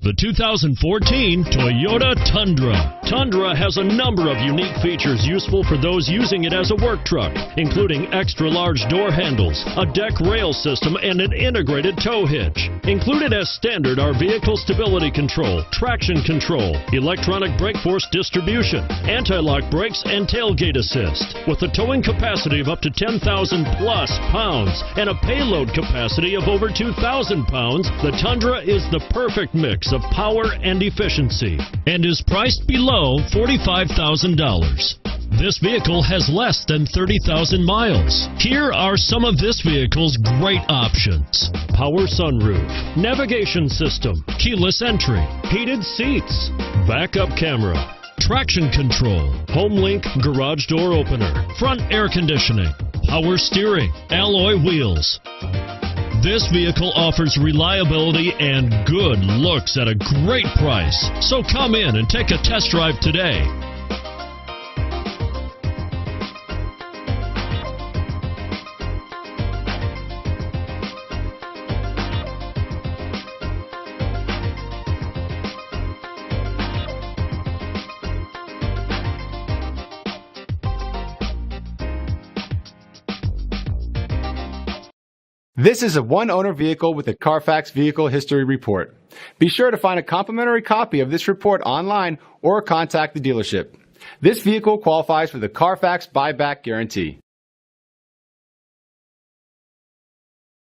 The 2014 Toyota Tundra. Tundra has a number of unique features useful for those using it as a work truck, including extra-large door handles, a deck rail system, and an integrated tow hitch. Included as standard are vehicle stability control, traction control, electronic brake force distribution, anti-lock brakes, and tailgate assist. With a towing capacity of up to 10,000 plus pounds and a payload capacity of over 2,000 pounds, the Tundra is the perfect mix of power and efficiency and is priced below $45,000. This vehicle has less than 30,000 miles. Here are some of this vehicle's great options: power sunroof, navigation system, keyless entry, heated seats, backup camera, traction control, HomeLink garage door opener, front air conditioning, power steering, alloy wheels. This vehicle offers reliability and good looks at a great price. So come in and take a test drive today. This is a one-owner vehicle with a Carfax Vehicle History Report. Be sure to find a complimentary copy of this report online or contact the dealership. This vehicle qualifies for the Carfax Buyback Guarantee.